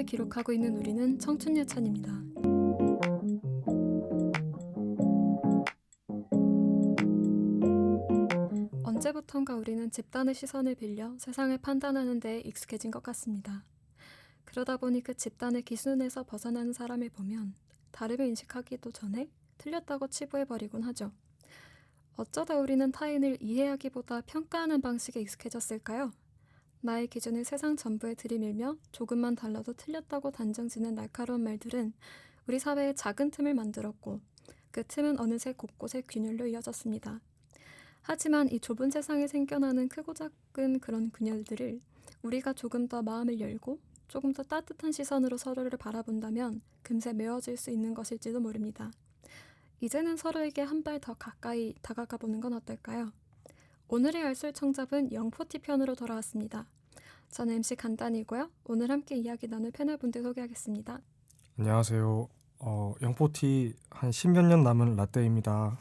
시간을 기록하고 있는 우리는 청춘예찬입니다. 언제부턴가 우리는 집단의 시선을 빌려 세상을 판단하는 데 익숙해진 것 같습니다. 그러다 보니 그 집단의 기준에서 벗어나는 사람을 보면 다름을 인식하기도 전에 틀렸다고 치부해버리곤 하죠. 어쩌다 우리는 타인을 이해하기보다 평가하는 방식에 익숙해졌을까요? 나의 기준을 세상 전부에 들이밀며 조금만 달라도 틀렸다고 단정짓는 날카로운 말들은 우리 사회에 작은 틈을 만들었고 그 틈은 어느새 곳곳에 균열로 이어졌습니다. 하지만 이 좁은 세상에 생겨나는 크고 작은 그런 균열들을 우리가 조금 더 마음을 열고 조금 더 따뜻한 시선으로 서로를 바라본다면 금세 메워질 수 있는 것일지도 모릅니다. 이제는 서로에게 한 발 더 가까이 다가가 보는 건 어떨까요? 오늘의 알쓸 청잡은 영포티 편으로 돌아왔습니다. 저는 MC 간단이고요. 오늘 함께 이야기 나눌 패널분들 소개하겠습니다. 안녕하세요. 영포티 한 10몇 년 남은 라떼입니다.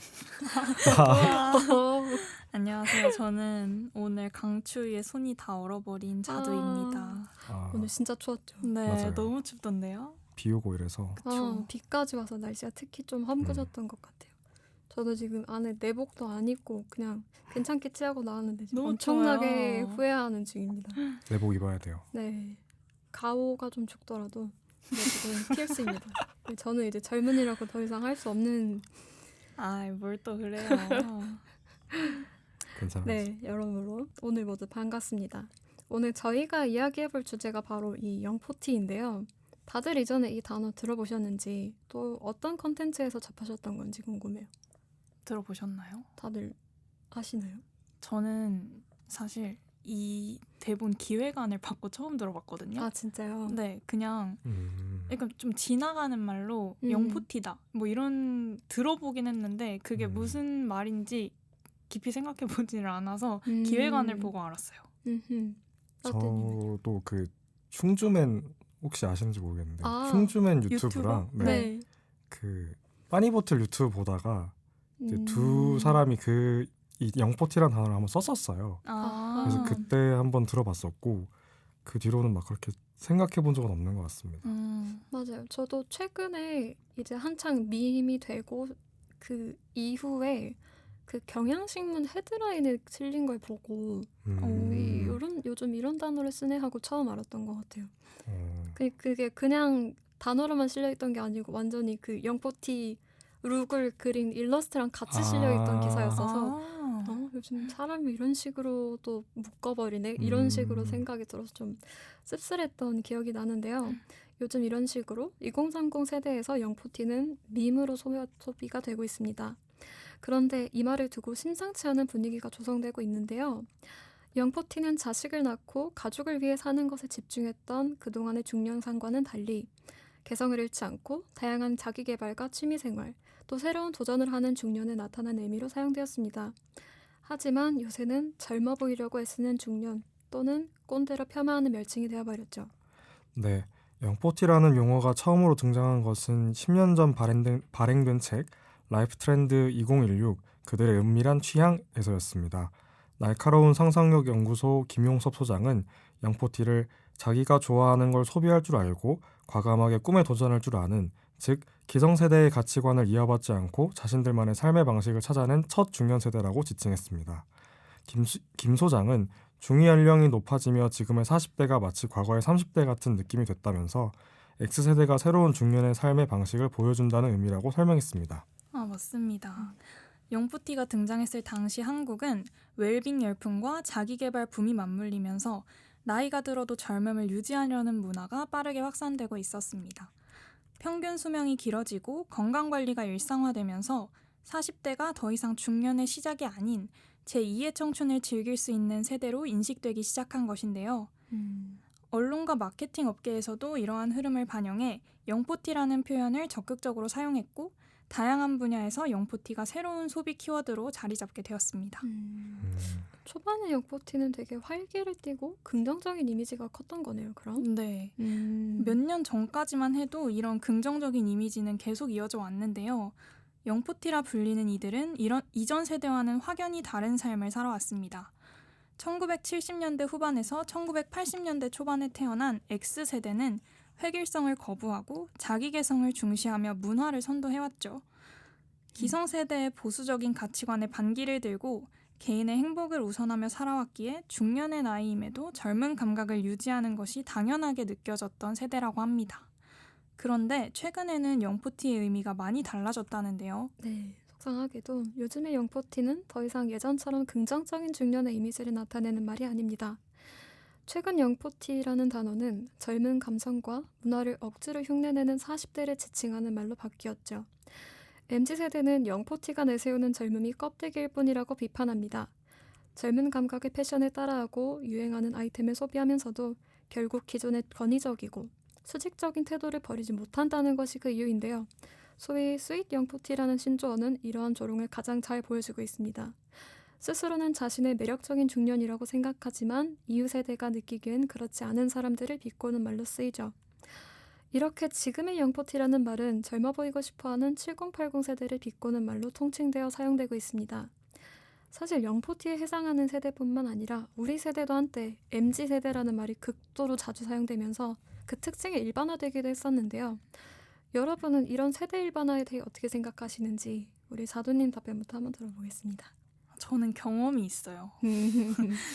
안녕하세요. 저는 오늘 강추위에 손이 다 얼어버린 자두입니다. 오늘 진짜 추웠죠? 네, 맞아요. 너무 춥던데요? 비 오고 이래서 비까지 와서 날씨가 특히 좀 험그졌던 것 같아요. 저도 지금 안에 내복도 안 입고 그냥 괜찮게 취하고 나왔는데 지금 너무 엄청나게 추워요. 후회하는 중입니다. 내복 입어야 돼요. 네, 가오가 좀 죽더라도 지금 필수입니다. 저는 이제 젊은이라고 더 이상 할 수 없는. 아이, 뭘 또 그래요. 괜찮아요. 네, 여러모로 오늘 모두 반갑습니다. 오늘 저희가 이야기해볼 주제가 바로 이 영포티인데요. 다들 이전에 이 단어 들어보셨는지 또 어떤 컨텐츠에서 접하셨던 건지 궁금해요. 들어보셨나요? 다들 아시나요? 저는 사실 이 대본 기획안을 받고 처음 들어봤거든요. 아, 진짜요? 네, 그냥 약간 좀 지나가는 말로 영포티다 뭐 이런 들어보긴 했는데 그게 무슨 말인지 깊이 생각해보지를 않아서 기획안을 보고 알았어요. 저도 그 흉주맨 혹시 아시는지 모르겠는데 아, 흉주맨 유튜브랑 유튜버? 네. 그 빠니보틀 유튜브 보다가 이제 음. 두 사람이 이 영포티라는 단어를 한번 썼었어요. 그래서 그때 한번 들어봤었고 그 뒤로는 막 그렇게 생각해 본 적은 없는 것 같습니다. 맞아요. 저도 최근에 이제 한창 밈이 되고 그 이후에 그 경향신문 헤드라인에 실린 걸 보고 요즘 이런 단어를 쓰네 하고 처음 알았던 것 같아요. 그게 그냥 단어로만 실려있던 게 아니고 완전히 그 영포티 룩을 그린 일러스트랑 같이 실려있던 기사였어서 요즘 사람이 이런 식으로 또 묶어버리네? 이런 식으로 생각이 들어서 좀 씁쓸했던 기억이 나는데요. 요즘 이런 식으로 2030 세대에서 영포티는 밈으로 소비가 되고 있습니다. 그런데 이 말을 두고 심상치 않은 분위기가 조성되고 있는데요. 영포티는 자식을 낳고 가족을 위해 사는 것에 집중했던 그동안의 중년상과는 달리 개성을 잃지 않고 다양한 자기개발과 취미생활, 또 새로운 도전을 하는 중년에 나타난 의미로 사용되었습니다. 하지만 요새는 젊어 보이려고 애쓰는 중년 또는 꼰대로 폄하하는 명칭이 되어버렸죠. 네, 영포티라는 용어가 처음으로 등장한 것은 10년 전 발행된 책 라이프 트렌드 2016 그들의 은밀한 취향에서였습니다. 날카로운 상상력 연구소 김용섭 소장은 영포티를 자기가 좋아하는 걸 소비할 줄 알고 과감하게 꿈에 도전할 줄 아는, 즉 기성세대의 가치관을 이어받지 않고 자신들만의 삶의 방식을 찾아낸 첫 중년 세대라고 지칭했습니다. 김 소장은 중위 연령이 높아지며 지금의 40대가 마치 과거의 30대 같은 느낌이 됐다면서 X세대가 새로운 중년의 삶의 방식을 보여준다는 의미라고 설명했습니다. 맞습니다. 영포티가 등장했을 당시 한국은 웰빙 열풍과 자기개발 붐이 맞물리면서 나이가 들어도 젊음을 유지하려는 문화가 빠르게 확산되고 있었습니다. 평균 수명이 길어지고 건강관리가 일상화되면서 40대가 더 이상 중년의 시작이 아닌 제2의 청춘을 즐길 수 있는 세대로 인식되기 시작한 것인데요. 언론과 마케팅 업계에서도 이러한 흐름을 반영해 영포티라는 표현을 적극적으로 사용했고 다양한 분야에서 영포티가 새로운 소비 키워드로 자리 잡게 되었습니다. 초반에 영포티는 되게 활기를 띠고 긍정적인 이미지가 컸던 거네요, 그럼? 네. 몇 년 전까지만 해도 이런 긍정적인 이미지는 계속 이어져 왔는데요. 영포티라 불리는 이들은 이전 세대와는 확연히 다른 삶을 살아왔습니다. 1970년대 후반에서 1980년대 초반에 태어난 X세대는 획일성을 거부하고 자기 개성을 중시하며 문화를 선도해왔죠. 기성세대의 보수적인 가치관에 반기를 들고 개인의 행복을 우선하며 살아왔기에 중년의 나이임에도 젊은 감각을 유지하는 것이 당연하게 느껴졌던 세대라고 합니다. 그런데 최근에는 영포티의 의미가 많이 달라졌다는데요. 네, 속상하게도 요즘의 영포티는 더 이상 예전처럼 긍정적인 중년의 이미지를 나타내는 말이 아닙니다. 최근 영포티라는 단어는 젊은 감성과 문화를 억지로 흉내내는 40대를 지칭하는 말로 바뀌었죠. MZ세대는 영포티가 내세우는 젊음이 껍데기일 뿐이라고 비판합니다. 젊은 감각의 패션을 따라하고 유행하는 아이템을 소비하면서도 결국 기존의 권위적이고 수직적인 태도를 버리지 못한다는 것이 그 이유인데요. 소위 스윗 영포티라는 신조어는 이러한 조롱을 가장 잘 보여주고 있습니다. 스스로는 자신의 매력적인 중년이라고 생각하지만 이웃 세대가 느끼기엔 그렇지 않은 사람들을 비꼬는 말로 쓰이죠. 이렇게 지금의 영포티라는 말은 젊어 보이고 싶어하는 7080 세대를 비꼬는 말로 통칭되어 사용되고 있습니다. 사실 영포티에 해당하는 세대뿐만 아니라 우리 세대도 한때 MZ세대라는 말이 극도로 자주 사용되면서 그 특징이 일반화되기도 했었는데요. 여러분은 이런 세대 일반화에 대해 어떻게 생각하시는지 우리 자두님 답변부터 한번 들어보겠습니다. 저는 경험이 있어요.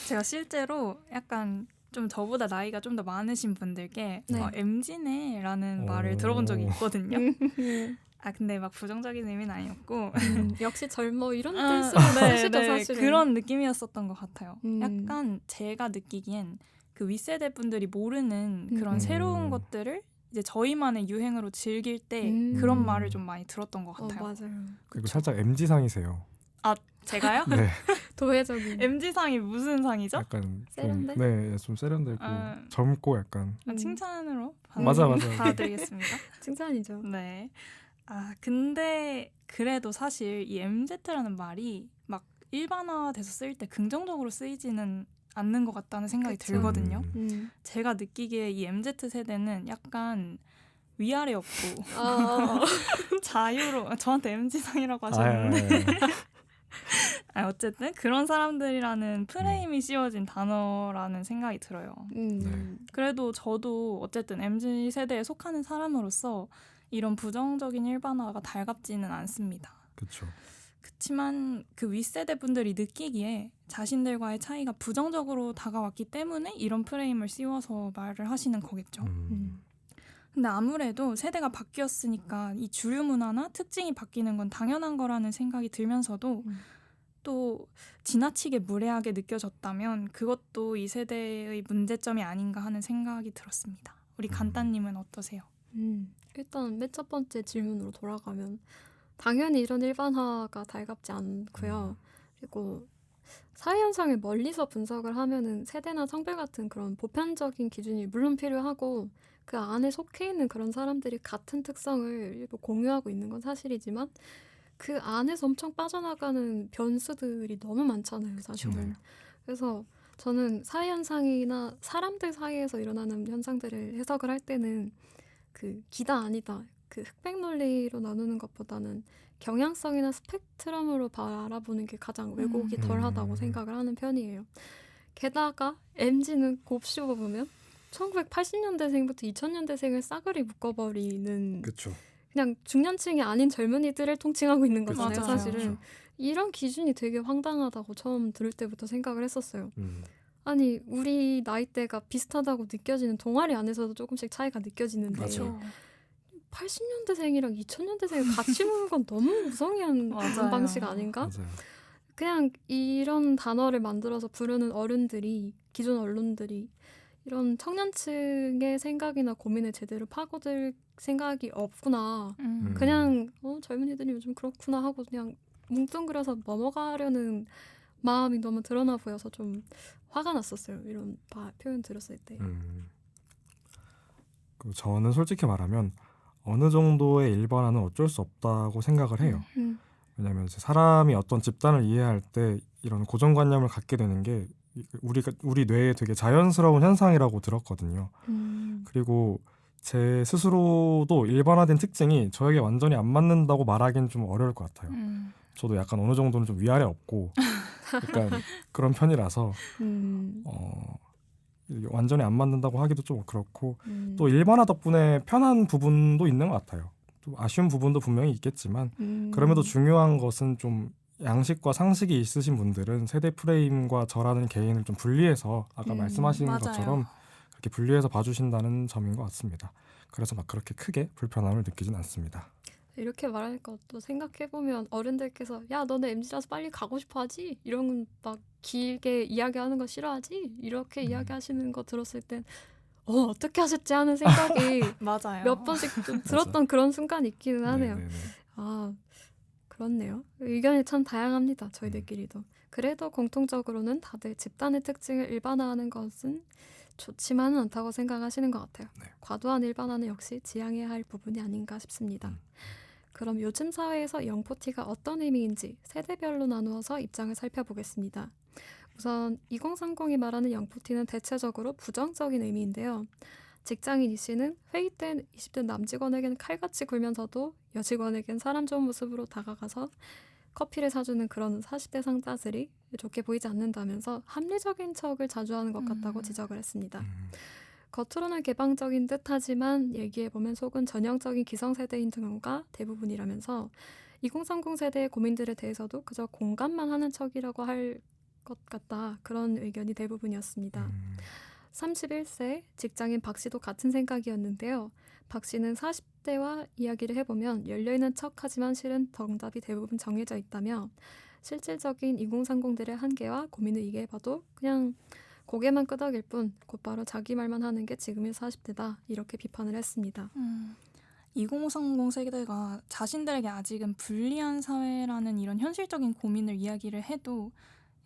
제가 실제로 약간 좀 저보다 나이가 좀 더 많으신 분들께 네. MZ네라는 말을 들어본 적이 있거든요. 근데 막 부정적인 의미는 아니었고 역시 젊어 이런 아, 뜻으로 쓰시죠 사실은. 그런 느낌이었었던 것 같아요. 음. 약간 제가 느끼기엔 그 윗세대 분들이 모르는 그런 음. 새로운 것들을 이제 저희만의 유행으로 즐길 때 그런 말을 좀 많이 들었던 것 같아요. 맞아요. 그리고 살짝 MZ상이세요. 제가요? 네. 도회적인. MZ상이 무슨 상이죠? 약간 좀, 세련돼? 네, 좀 세련되고 아. 젊고 약간 칭찬으로 맞아. 받아드리겠습니다. 칭찬이죠. 네. 근데 그래도 사실 이 MZ라는 말이 막 일반화돼서 쓰일 때 긍정적으로 쓰이지는 않는 것 같다는 생각이 그쵸. 들거든요. 음. 제가 느끼기에 이 MZ 세대는 약간 위아래 없고 자유로 저한테 MZ상이라고 하셨는데 어쨌든 그런 사람들이라는 프레임이 씌워진 단어라는 생각이 들어요. 네. 그래도 저도 어쨌든 MZ 세대에 속하는 사람으로서 이런 부정적인 일반화가 달갑지는 않습니다. 그렇죠. 그렇지만 그 윗세대 분들이 느끼기에 자신들과의 차이가 부정적으로 다가왔기 때문에 이런 프레임을 씌워서 말을 하시는 거겠죠. 근데 아무래도 세대가 바뀌었으니까 이 주류 문화나 특징이 바뀌는 건 당연한 거라는 생각이 들면서도 또 지나치게 무례하게 느껴졌다면 그것도 이 세대의 문제점이 아닌가 하는 생각이 들었습니다. 우리 간따님은 어떠세요? 일단 맨 첫 번째 질문으로 돌아가면 당연히 이런 일반화가 달갑지 않고요. 그리고 사회 현상을 멀리서 분석을 하면은 세대나 성별 같은 그런 보편적인 기준이 물론 필요하고 그 안에 속해 있는 그런 사람들이 같은 특성을 일부 공유하고 있는 건 사실이지만 그 안에서 엄청 빠져나가는 변수들이 너무 많잖아요, 사실은. 네. 그래서 저는 사회 현상이나 사람들 사이에서 일어나는 현상들을 해석을 할 때는 그 기다 아니다, 그 흑백 논리로 나누는 것보다는 경향성이나 스펙트럼으로 바라보는 게 가장 왜곡이 덜하다고 생각을 하는 편이에요. 게다가 MZ는 곱씹어 보면 1980년대생부터 2000년대생을 싸그리 묶어버리는 그렇죠. 그냥 중년층이 아닌 젊은이들을 통칭하고 있는 거잖아요. 그쵸. 사실은 그쵸. 이런 기준이 되게 황당하다고 처음 들을 때부터 생각을 했었어요. 음. 아니 우리 나이대가 비슷하다고 느껴지는 동아리 안에서도 조금씩 차이가 느껴지는데 맞아요. 80년대생이랑 2000년대생을 같이 보는 건 너무 무성의한 맞아요. 방식 아닌가? 맞아요. 그냥 이런 단어를 만들어서 부르는 어른들이, 기존 언론들이 이런 청년층의 생각이나 고민을 제대로 파고들 생각이 없구나. 그냥 젊은이들이 요즘 그렇구나 하고 그냥 뭉뚱그려서 넘어가려는 마음이 너무 드러나 보여서 좀 화가 났었어요. 이런 표현 들었을 때. 그리고 저는 솔직히 말하면 어느 정도의 일반화는 어쩔 수 없다고 생각을 해요. 왜냐하면 이제 사람이 어떤 집단을 이해할 때 이런 고정관념을 갖게 되는 게 우리 뇌에 되게 자연스러운 현상이라고 들었거든요. 그리고 제 스스로도 일반화된 특징이 저에게 완전히 안 맞는다고 말하기는 좀 어려울 것 같아요. 저도 약간 어느 정도는 좀 위아래 없고 약간 그런 편이라서 완전히 안 맞는다고 하기도 좀 그렇고 또 일반화 덕분에 편한 부분도 있는 것 같아요. 또 아쉬운 부분도 분명히 있겠지만 그럼에도 중요한 것은 좀 양식과 상식이 있으신 분들은 세대 프레임과 저라는 개인을 좀 분리해서 아까 말씀하신 맞아요. 것처럼 그렇게 분리해서 봐주신다는 점인 것 같습니다. 그래서 막 그렇게 크게 불편함을 느끼진 않습니다. 이렇게 말할 것도 생각해보면 어른들께서 야 너네 MZ라서 빨리 가고 싶어 하지? 이런 막 길게 이야기하는 거 싫어하지? 이렇게 이야기하시는 거 들었을 땐 어떻게 하셨지 하는 생각이 맞아요. 몇 번씩 좀 들었던 그런 순간이 있기는 하네요. 네네네. 아 그렇네요. 의견이 참 다양합니다. 저희들끼리도. 그래도 공통적으로는 다들 집단의 특징을 일반화하는 것은 좋지만은 않다고 생각하시는 것 같아요. 네. 과도한 일반화는 역시 지양해야 할 부분이 아닌가 싶습니다. 그럼 요즘 사회에서 영포티가 어떤 의미인지 세대별로 나누어서 입장을 살펴보겠습니다. 우선 2030이 말하는 영포티는 대체적으로 부정적인 의미인데요. 직장인 이 씨는 회의 땐 20대 남직원에겐 칼같이 굴면서도 여직원에겐 사람 좋은 모습으로 다가가서 커피를 사주는 그런 40대 상사들이 좋게 보이지 않는다면서 합리적인 척을 자주 하는 것 같다고 지적을 했습니다. 겉으로는 개방적인 듯하지만 얘기해보면 속은 전형적인 기성세대인 경우가 대부분이라면서 2030 세대의 고민들에 대해서도 그저 공감만 하는 척이라고 할 것 같다. 그런 의견이 대부분이었습니다. 31세 직장인 박 씨도 같은 생각이었는데요. 박 씨는 40대와 이야기를 해보면 열려있는 척하지만 실은 정답이 대부분 정해져 있다며 실질적인 2030들의 한계와 고민을 얘기해봐도 그냥 고개만 끄덕일 뿐 곧바로 자기 말만 하는 게 지금의 40대다. 이렇게 비판을 했습니다. 2030 세대가 자신들에게 아직은 불리한 사회라는 이런 현실적인 고민을 이야기를 해도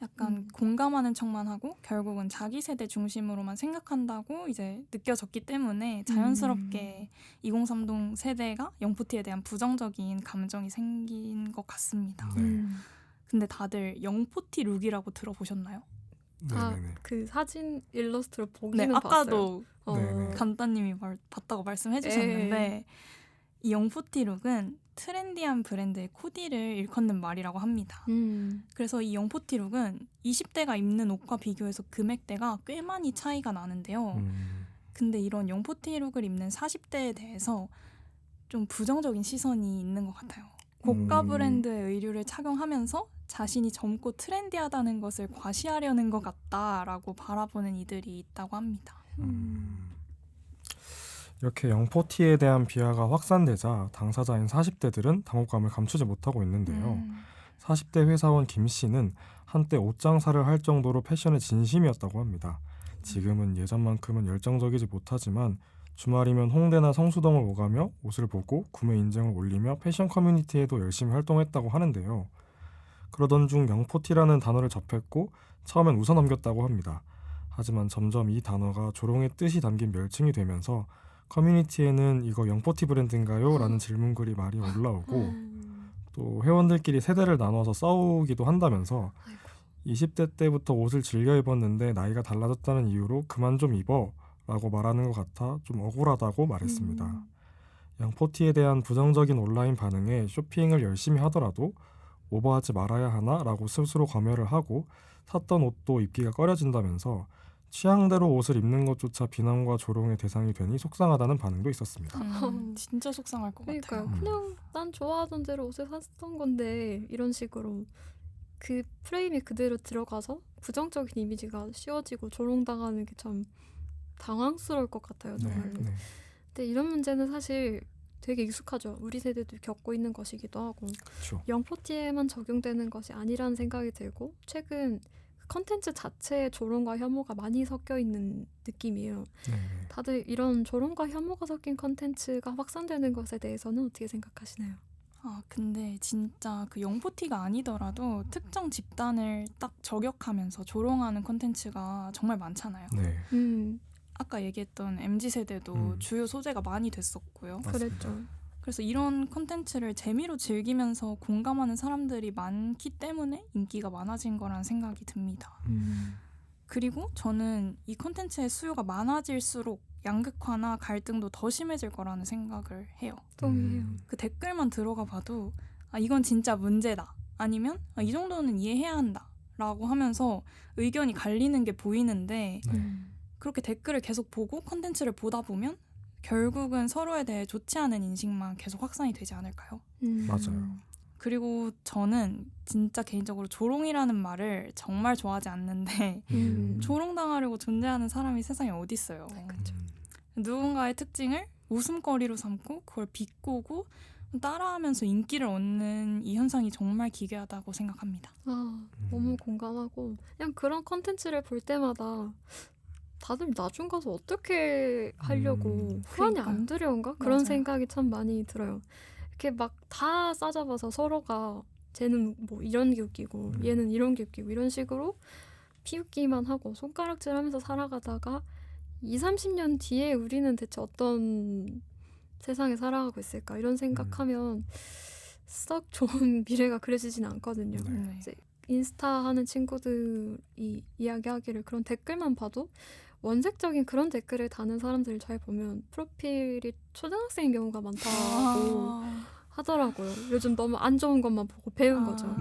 약간 공감하는 척만 하고 결국은 자기 세대 중심으로만 생각한다고 이제 느껴졌기 때문에 자연스럽게 2030 세대가 영포티에 대한 부정적인 감정이 생긴 것 같습니다. 네. 근데 다들 영포티 룩이라고 들어보셨나요? 네네네. 그 사진 일러스트를 네, 보기는 아까도 네네. 간따님이 봤다고 말씀해 주셨는데 이 영포티 룩은 트렌디한 브랜드의 코디를 일컫는 말이라고 합니다. 그래서 이 영포티 룩은 20대가 입는 옷과 비교해서 금액대가 꽤 많이 차이가 나는데요. 근데 이런 영포티 룩을 입는 40대에 대해서 좀 부정적인 시선이 있는 것 같아요. 고가 브랜드의 의류를 착용하면서 자신이 젊고 트렌디하다는 것을 과시하려는 것 같다라고 바라보는 이들이 있다고 합니다. 이렇게 영포티에 대한 비하가 확산되자 당사자인 40대들은 당혹감을 감추지 못하고 있는데요. 40대 회사원 김 씨는 한때 옷 장사를 할 정도로 패션에 진심이었다고 합니다. 지금은 예전만큼은 열정적이지 못하지만 주말이면 홍대나 성수동을 오가며 옷을 보고 구매 인증을 올리며 패션 커뮤니티에도 열심히 활동했다고 하는데요. 그러던 중 영포티라는 단어를 접했고 처음엔 웃어 넘겼다고 합니다. 하지만 점점 이 단어가 조롱의 뜻이 담긴 멸칭이 되면서 커뮤니티에는 이거 영포티 브랜드인가요? 라는 질문글이 많이 올라오고 또 회원들끼리 세대를 나눠서 싸우기도 한다면서 20대 때부터 옷을 즐겨 입었는데 나이가 달라졌다는 이유로 그만 좀 입어 라고 말하는 것 같아 좀 억울하다고 말했습니다. 영포티에 대한 부정적인 온라인 반응에 쇼핑을 열심히 하더라도 오버하지 말아야 하나? 라고 스스로 검열을 하고 샀던 옷도 입기가 꺼려진다면서 취향대로 옷을 입는 것조차 비난과 조롱의 대상이 되니 속상하다는 반응도 있었습니다. 진짜 속상할 것 그러니까요. 같아요. 그냥 난 좋아하던 대로 옷을 샀던 건데 이런 식으로 그 프레임이 그대로 들어가서 부정적인 이미지가 씌워지고 조롱당하는 게 참 당황스러울 것 같아요. 정말로. 네. 근데 이런 문제는 사실 되게 익숙하죠. 우리 세대도 겪고 있는 것이기도 하고 그렇죠. 영포티에만 적용되는 것이 아니라는 생각이 들고 최근 컨텐츠 자체에 조롱과 혐오가 많이 섞여 있는 느낌이에요. 네. 다들 이런 조롱과 혐오가 섞인 컨텐츠가 확산되는 것에 대해서는 어떻게 생각하시나요? 근데 진짜 그 영포티가 아니더라도 특정 집단을 딱 저격하면서 조롱하는 컨텐츠가 정말 많잖아요. 네. 아까 얘기했던 MZ세대도 주요 소재가 많이 됐었고요. 맞습니다. 그랬죠. 그래서 이런 콘텐츠를 재미로 즐기면서 공감하는 사람들이 많기 때문에 인기가 많아진 거라는 생각이 듭니다. 그리고 저는 이 콘텐츠의 수요가 많아질수록 양극화나 갈등도 더 심해질 거라는 생각을 해요. 동의해요. 그 댓글만 들어가 봐도 이건 진짜 문제다. 아니면 이 정도는 이해해야 한다. 라고 하면서 의견이 갈리는 게 보이는데 그렇게 댓글을 계속 보고 콘텐츠를 보다 보면 결국은 서로에 대해 좋지 않은 인식만 계속 확산이 되지 않을까요? 맞아요. 그리고 저는 진짜 개인적으로 조롱이라는 말을 정말 좋아하지 않는데 조롱당하려고 존재하는 사람이 세상에 어디 있어요. 누군가의 특징을 웃음거리로 삼고 그걸 비꼬고 따라하면서 인기를 얻는 이 현상이 정말 기괴하다고 생각합니다. 너무 공감하고 그냥 그런 컨텐츠를 볼 때마다 다들 나중 가서 어떻게 하려고 후환이 그러니까요. 안 두려운가? 그런 맞아요. 생각이 참 많이 들어요. 이렇게 막 다 싸잡아서 서로가 쟤는 뭐 이런 게 웃기고 얘는 이런 게 웃기고 이런 식으로 피웃기만 하고 손가락질하면서 살아가다가 20-30년 뒤에 우리는 대체 어떤 세상에 살아가고 있을까 이런 생각하면 썩 좋은 미래가 그려지진 않거든요. 네. 이제 인스타 하는 친구들이 이야기하기를 그런 댓글만 봐도 원색적인 그런 댓글을 다는 사람들을 잘 보면 프로필이 초등학생인 경우가 많다고 하더라고요. 요즘 너무 안 좋은 것만 보고 배운 거죠.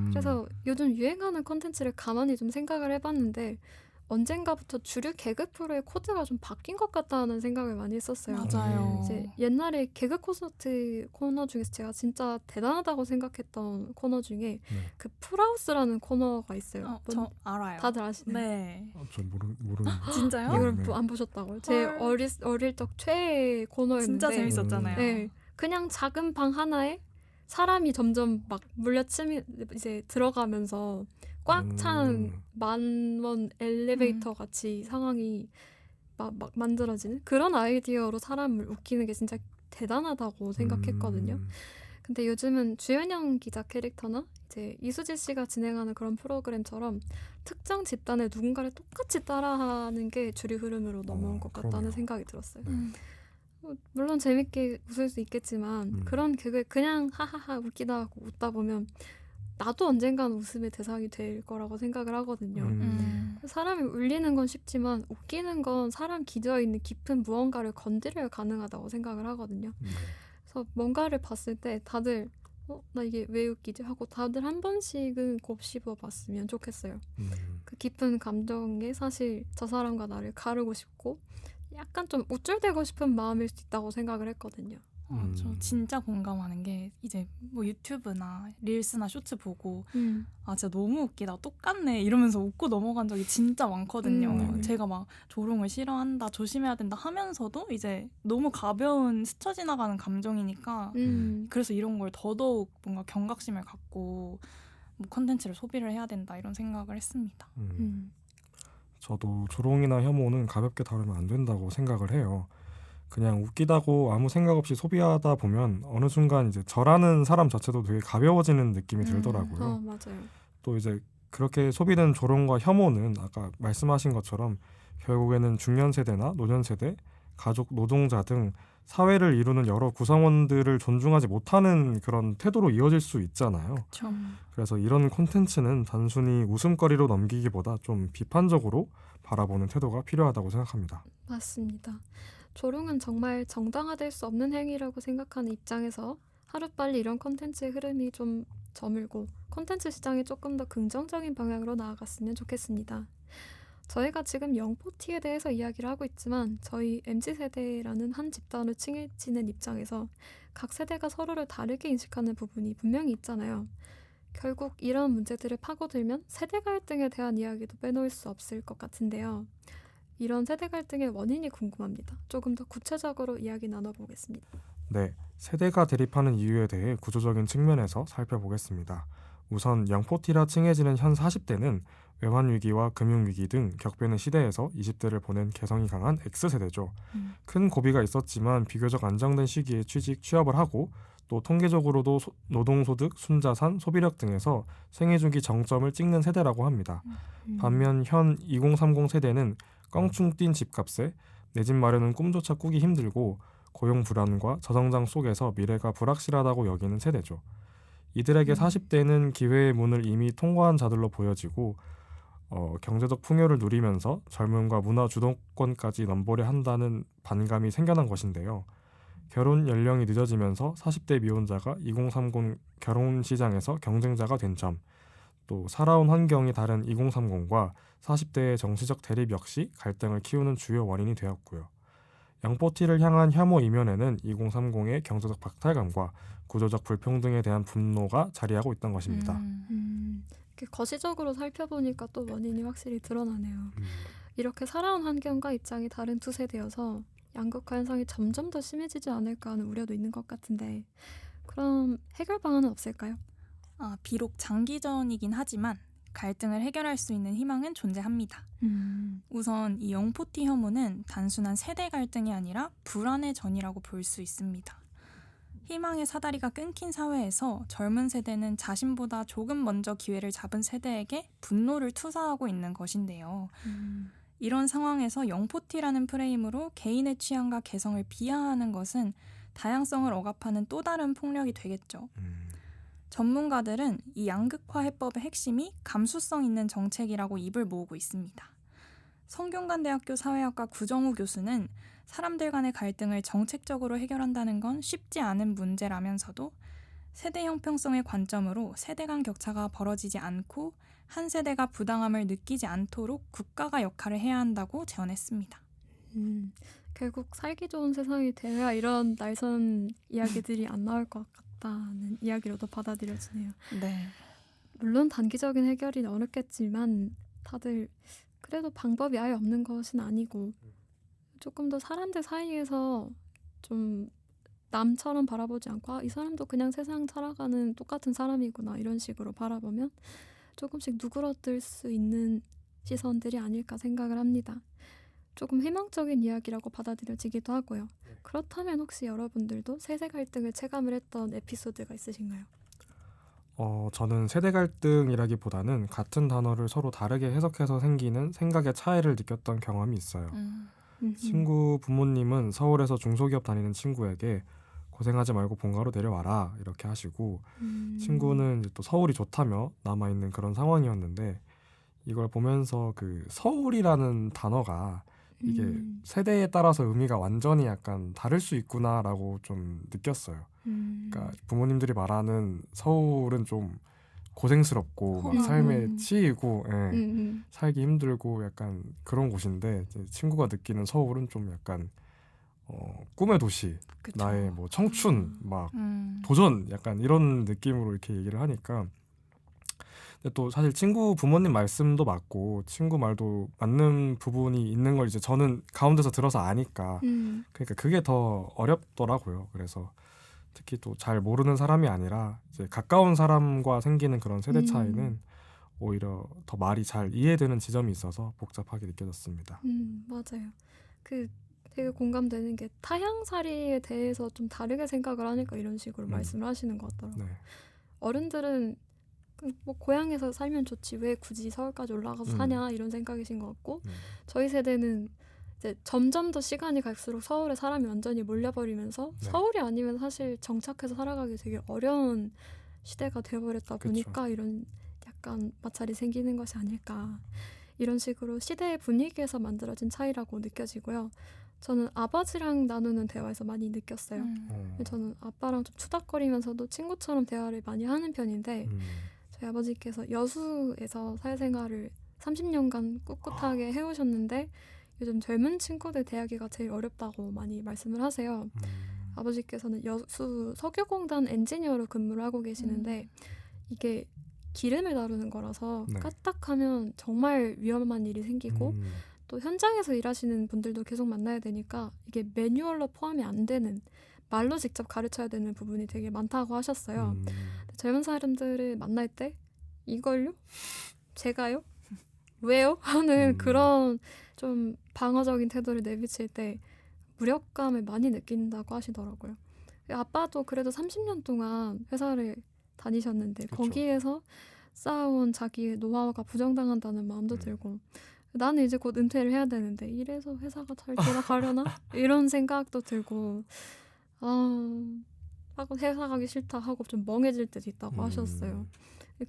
그래서 요즘 유행하는 콘텐츠를 가만히 좀 생각을 해봤는데 언젠가부터 주류 개그 프로의 코드가 좀 바뀐 것 같다는 생각을 많이 했었어요. 맞아요. 이제 옛날에 개그 콘서트 코너 중에서 제가 진짜 대단하다고 생각했던 코너 중에 그 풀하우스라는 코너가 있어요. 저 알아요. 다들 아시나요? 네. 저 모르는 진짜요? 이걸 네. 안 보셨다고요? 제 헐. 어릴 적 최애 코너였는데 진짜 재밌었잖아요. 네, 그냥 작은 방 하나에 사람이 점점 막 물려치미 이제 들어가면서 꽉 찬 10,000원 엘리베이터 같이 상황이 막 만들어지는 그런 아이디어로 사람을 웃기는 게 진짜 대단하다고 생각했거든요. 근데 요즘은 주현영 기자 캐릭터나 이제 이수지 씨가 진행하는 그런 프로그램처럼 특정 집단의 누군가를 똑같이 따라하는 게 주류 흐름으로 넘어온 것 같다는 그러네요. 생각이 들었어요. 네. 물론 재밌게 웃을 수 있겠지만 그런 개그에 그냥 하하하 웃기다 하고 웃다 보면 나도 언젠가는 웃음의 대상이 될 거라고 생각을 하거든요. 사람이 울리는 건 쉽지만 웃기는 건 사람 기저에 있는 깊은 무언가를 건드려야 가능하다고 생각을 하거든요. 그래서 뭔가를 봤을 때 다들 나 이게 왜 웃기지? 하고 다들 한 번씩은 곱씹어 봤으면 좋겠어요. 그 깊은 감정에 사실 저 사람과 나를 가르고 싶고 약간 좀 우쭐대고 싶은 마음일 수 있다고 생각을 했거든요. 저 진짜 공감하는 게 이제 뭐 유튜브나 릴스나 쇼츠 보고 진짜 너무 웃기다 똑같네 이러면서 웃고 넘어간 적이 진짜 많거든요. 제가 막 조롱을 싫어한다 조심해야 된다 하면서도 이제 너무 가벼운 스쳐 지나가는 감정이니까 그래서 이런 걸 더더욱 뭔가 경각심을 갖고 뭐 콘텐츠를 소비를 해야 된다 이런 생각을 했습니다. 저도 조롱이나 혐오는 가볍게 다루면 안 된다고 생각을 해요. 그냥 웃기다고 아무 생각 없이 소비하다 보면 어느 순간 이제 저라는 사람 자체도 되게 가벼워지는 느낌이 들더라고요. 맞아요. 또 이제 그렇게 소비된 조롱과 혐오는 아까 말씀하신 것처럼 결국에는 중년 세대나 노년 세대, 가족, 노동자 등 사회를 이루는 여러 구성원들을 존중하지 못하는 그런 태도로 이어질 수 있잖아요. 그쵸. 그래서 이런 콘텐츠는 단순히 웃음거리로 넘기기보다 좀 비판적으로 바라보는 태도가 필요하다고 생각합니다. 맞습니다. 조롱은 정말 정당화될 수 없는 행위라고 생각하는 입장에서 하루빨리 이런 콘텐츠의 흐름이 좀 저물고 콘텐츠 시장이 조금 더 긍정적인 방향으로 나아갔으면 좋겠습니다. 저희가 지금 영포티에 대해서 이야기를 하고 있지만 저희 MZ세대라는 한 집단을 칭해지는 입장에서 각 세대가 서로를 다르게 인식하는 부분이 분명히 있잖아요. 결국 이런 문제들을 파고들면 세대 갈등에 대한 이야기도 빼놓을 수 없을 것 같은데요. 이런 세대 갈등의 원인이 궁금합니다. 조금 더 구체적으로 이야기 나눠보겠습니다. 네, 세대가 대립하는 이유에 대해 구조적인 측면에서 살펴보겠습니다. 우선 영포티라 칭해지는 현 40대는 외환위기와 금융위기 등 격변의 시대에서 20대를 보낸 개성이 강한 X세대죠. 큰 고비가 있었지만 비교적 안정된 시기에 취업을 하고 또 통계적으로도 노동소득, 순자산, 소비력 등에서 생애주기 정점을 찍는 세대라고 합니다. 반면 현 2030 세대는 껑충 뛴 집값에 내 집 마련은 꿈조차 꾸기 힘들고 고용 불안과 저성장 속에서 미래가 불확실하다고 여기는 세대죠. 이들에게 40대는 기회의 문을 이미 통과한 자들로 보여지고 경제적 풍요를 누리면서 젊음과 문화 주도권까지 넘보려 한다는 반감이 생겨난 것인데요. 결혼 연령이 늦어지면서 40대 미혼자가 2030 결혼 시장에서 경쟁자가 된 점, 또 살아온 환경이 다른 2030과 40대의 정치적 대립 역시 갈등을 키우는 주요 원인이 되었고요. 양포티를 향한 혐오 이면에는 2030의 경제적 박탈감과 구조적 불평등에 대한 분노가 자리하고 있던 것입니다. 이렇게 거시적으로 살펴보니까 또 원인이 확실히 드러나네요. 이렇게 살아온 환경과 입장이 다른 두 세대여서 양극화 현상이 점점 더 심해지지 않을까 하는 우려도 있는 것 같은데 그럼 해결 방안은 없을까요? 비록 장기전이긴 하지만 갈등을 해결할 수 있는 희망은 존재합니다. 우선 이 영포티 혐오는 단순한 세대 갈등이 아니라 불안의 전이라고 볼 수 있습니다. 희망의 사다리가 끊긴 사회에서 젊은 세대는 자신보다 조금 먼저 기회를 잡은 세대에게 분노를 투사하고 있는 것인데요. 이런 상황에서 영포티라는 프레임으로 개인의 취향과 개성을 비하하는 것은 다양성을 억압하는 또 다른 폭력이 되겠죠. 전문가들은 이 양극화 해법의 핵심이 감수성 있는 정책이라고 입을 모으고 있습니다. 성균관대학교 사회학과 구정우 교수는 사람들 간의 갈등을 정책적으로 해결한다는 건 쉽지 않은 문제라면서도 세대 형평성의 관점으로 세대 간 격차가 벌어지지 않고 한 세대가 부당함을 느끼지 않도록 국가가 역할을 해야 한다고 제언했습니다. 결국 살기 좋은 세상이 되어야 이런 날선 이야기들이 안 나올 것 같다는 이야기로도 받아들여지네요. 네. 물론 단기적인 해결이 어렵겠지만 다들 그래도 방법이 아예 없는 것은 아니고 조금 더 사람들 사이에서 좀 남처럼 바라보지 않고 이 사람도 그냥 세상 살아가는 똑같은 사람이구나 이런 식으로 바라보면 조금씩 누그러들 수 있는 시선들이 아닐까 생각을 합니다. 조금 희망적인 이야기라고 받아들여지기도 하고요. 그렇다면 혹시 여러분들도 세대 갈등을 체감을 했던 에피소드가 있으신가요? 저는 세대 갈등이라기보다는 같은 단어를 서로 다르게 해석해서 생기는 생각의 차이를 느꼈던 경험이 있어요. 친구 부모님은 서울에서 중소기업 다니는 친구에게 고생하지 말고 본가로 내려와라 이렇게 하시고 친구는 이제 또 서울이 좋다며 남아있는 그런 상황이었는데 이걸 보면서 그 서울이라는 단어가 이게 세대에 따라서 의미가 완전히 약간 다를 수 있구나라고 좀 느꼈어요. 그러니까 부모님들이 말하는 서울은 좀 고생스럽고 막 삶에 치이고 살기 힘들고 약간 그런 곳인데 이제 친구가 느끼는 서울은 좀 약간 꿈의 도시, 그쵸. 나의 뭐 청춘, 막 도전 약간 이런 느낌으로 이렇게 얘기를 하니까 근데 또 사실 친구 부모님 말씀도 맞고 친구 말도 맞는 부분이 있는 걸 이제 저는 가운데서 들어서 아니까 그러니까 그게 더 어렵더라고요. 그래서 특히 또 잘 모르는 사람이 아니라 이제 가까운 사람과 생기는 그런 세대 차이는 오히려 더 말이 잘 이해되는 지점이 있어서 복잡하게 느껴졌습니다. 맞아요. 그 되게 공감되는 게 타향살이에 대해서 좀 다르게 생각을 하니까 이런 식으로 말씀을 하시는 것 같더라고요. 네. 어른들은 뭐 고향에서 살면 좋지 왜 굳이 서울까지 올라가서 사냐 이런 생각이신 것 같고 저희 세대는 이제 점점 더 시간이 갈수록 서울에 사람이 완전히 몰려버리면서 네. 서울이 아니면 사실 정착해서 살아가기 되게 어려운 시대가 되어버렸다 보니까 이런 약간 마찰이 생기는 것이 아닐까 이런 식으로 시대의 분위기에서 만들어진 차이라고 느껴지고요. 저는 아버지랑 나누는 대화에서 많이 느꼈어요. 저는 아빠랑 좀 투닥거리면서도 친구처럼 대화를 많이 하는 편인데 저희 아버지께서 여수에서 사회생활을 30년간 꿋꿋하게 해오셨는데 요즘 젊은 친구들 대하기가 제일 어렵다고 많이 말씀을 하세요. 아버지께서는 여수 석유공단 엔지니어로 근무를 하고 계시는데 이게 기름을 다루는 거라서 네. 까딱하면 정말 위험한 일이 생기고 또 현장에서 일하시는 분들도 계속 만나야 되니까 이게 매뉴얼로 포함이 안 되는 말로 직접 가르쳐야 되는 부분이 되게 많다고 하셨어요. 젊은 사람들을 만날 때 이걸요? 제가요? 왜요? 하는 그런 좀 방어적인 태도를 내비칠 때 무력감을 많이 느낀다고 하시더라고요. 아빠도 그래도 30년 동안 회사를 다니셨는데 그쵸. 거기에서 쌓아온 자기의 노하우가 부정당한다는 마음도 들고 나는 이제 곧 은퇴를 해야 되는데 이래서 회사가 잘 돌아가려나? 이런 생각도 들고 하고 회사 가기 싫다 하고 좀 멍해질 때도 있다고 하셨어요.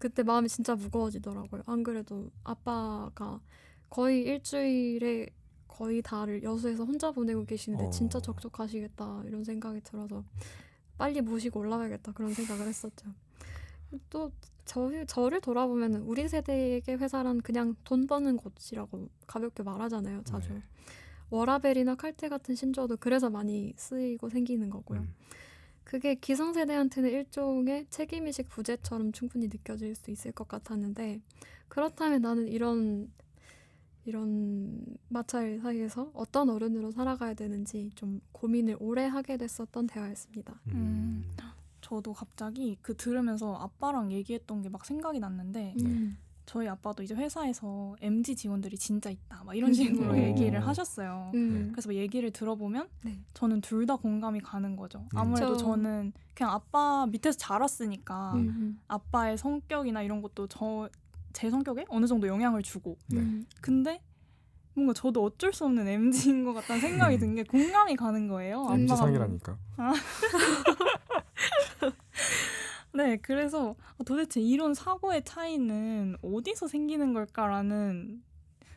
그때 마음이 진짜 무거워지더라고요. 안 그래도 아빠가 거의 일주일에 거의 다를 여수에서 혼자 보내고 계시는데 진짜 적적하시겠다 이런 생각이 들어서 빨리 모시고 올라가야겠다 그런 생각을 했었죠. 또 저를 돌아보면 우리 세대의 회사란 그냥 돈 버는 곳이라고 가볍게 말하잖아요. 자주. 네. 워라벨이나 칼퇴 같은 신조어도 그래서 많이 쓰이고 생기는 거고요. 그게 기성세대한테는 일종의 책임의식 부재처럼 충분히 느껴질 수 있을 것 같았는데 그렇다면 나는 이런 마찰 사이에서 어떤 어른으로 살아가야 되는지 좀 고민을 오래 하게 됐었던 대화였습니다. 저도 갑자기 그 들으면서 아빠랑 얘기했던 게 막 생각이 났는데 저희 아빠도 이제 회사에서 MZ 직원들이 진짜 있다 막 이런 식으로 오. 얘기를 하셨어요. 네. 그래서 얘기를 들어보면 네. 저는 둘 다 공감이 가는 거죠. 아무래도 그쵸. 저는 그냥 아빠 밑에서 자랐으니까 음. 아빠의 성격이나 이런 것도 제 성격에 어느 정도 영향을 주고 근데 뭔가 저도 어쩔 수 없는 MZ인 것 같다는 생각이 든 게 공감이 가는 거예요. MZ 아빠가 상이라니까. 네, 그래서 도대체 이런 사고의 차이는 어디서 생기는 걸까라는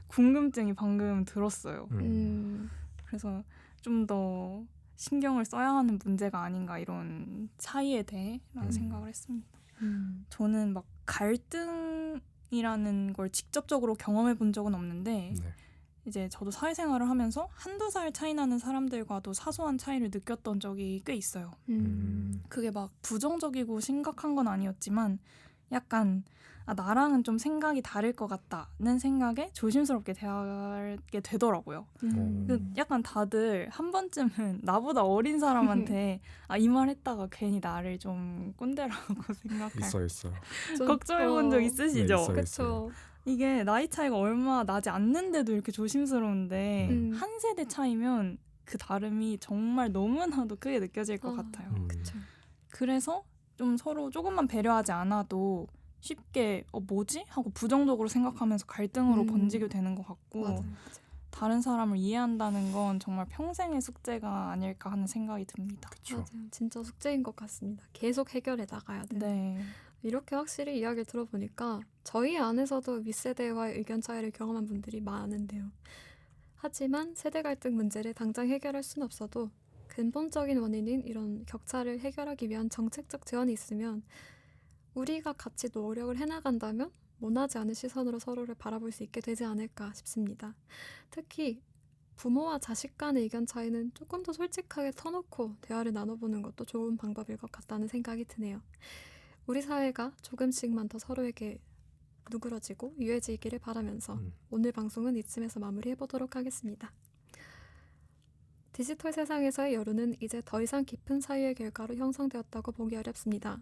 궁금증이 방금 들었어요. 그래서 좀 더 신경을 써야 하는 문제가 아닌가 이런 차이에 대해라는 생각을 했습니다. 저는 막 갈등이라는 걸 직접적으로 경험해 본 적은 없는데 네. 이제 저도 사회생활을 하면서 한두 살 차이 나는 사람들과도 사소한 차이를 느꼈던 적이 꽤 있어요. 그게 막 부정적이고 심각한 건 아니었지만 약간 나랑은 좀 생각이 다를 것 같다는 생각에 조심스럽게 대하게 되더라고요. 약간 다들 한 번쯤은 나보다 어린 사람한테 이 말 했다가 괜히 나를 좀 꼰대라고 생각할 있어요. 걱정해본 적 있으시죠? 네, 있어요. 그렇죠. 이게 나이 차이가 얼마 나지 않는데도 이렇게 조심스러운데 음. 한 세대 차이면 그 다름이 정말 너무나도 크게 느껴질 것 같아요. 그쵸. 그래서 좀 서로 조금만 배려하지 않아도 쉽게 뭐지? 하고 부정적으로 생각하면서 갈등으로 번지게 되는 것 같고 맞아요. 다른 사람을 이해한다는 건 정말 평생의 숙제가 아닐까 하는 생각이 듭니다. 그렇죠. 맞아요. 진짜 숙제인 것 같습니다. 계속 해결해 나가야 돼요. 네. 이렇게 확실히 이야기를 들어보니까 저희 안에서도 윗세대와의 의견 차이를 경험한 분들이 많은데요. 하지만 세대 갈등 문제를 당장 해결할 수는 없어도 근본적인 원인인 이런 격차를 해결하기 위한 정책적 지원이 있으면 우리가 같이 노력을 해나간다면 원하지 않은 시선으로 서로를 바라볼 수 있게 되지 않을까 싶습니다. 특히 부모와 자식 간의 의견 차이는 조금 더 솔직하게 터놓고 대화를 나눠보는 것도 좋은 방법일 것 같다는 생각이 드네요. 우리 사회가 조금씩만 더 서로에게 누그러지고 유해지기를 바라면서 오늘 방송은 이쯤에서 마무리해보도록 하겠습니다. 디지털 세상에서의 여론은 이제 더 이상 깊은 사유의 결과로 형성되었다고 보기 어렵습니다.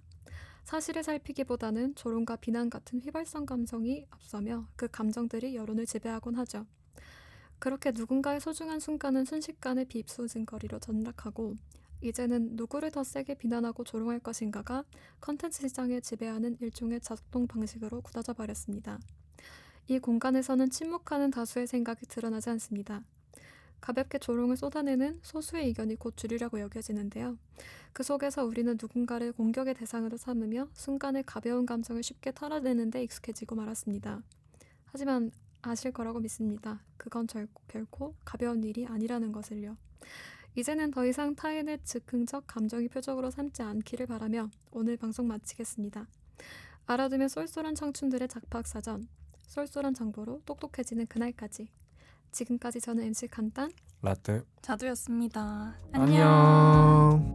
사실을 살피기보다는 조롱과 비난 같은 휘발성 감성이 앞서며 그 감정들이 여론을 지배하곤 하죠. 그렇게 누군가의 소중한 순간은 순식간에 비입소진거리로 전락하고 이제는 누구를 더 세게 비난하고 조롱할 것인가가 컨텐츠 시장을 지배하는 일종의 작동 방식으로 굳어져 버렸습니다. 이 공간에서는 침묵하는 다수의 생각이 드러나지 않습니다. 가볍게 조롱을 쏟아내는 소수의 의견이 곧 주류라고 여겨지는데요. 그 속에서 우리는 누군가를 공격의 대상으로 삼으며 순간의 가벼운 감정을 쉽게 털어내는 데 익숙해지고 말았습니다. 하지만 아실 거라고 믿습니다. 그건 결코 가벼운 일이 아니라는 것을요. 이제는 더 이상 타인의 즉흥적 감정이 표적으로 삼지 않기를 바라며 오늘 방송 마치겠습니다. 알아두면 쏠쏠한 청춘들의 작박사전, 쏠쏠한 정보로 똑똑해지는 그날까지. 지금까지 저는 MC 간단 라떼. 자두였습니다. 안녕.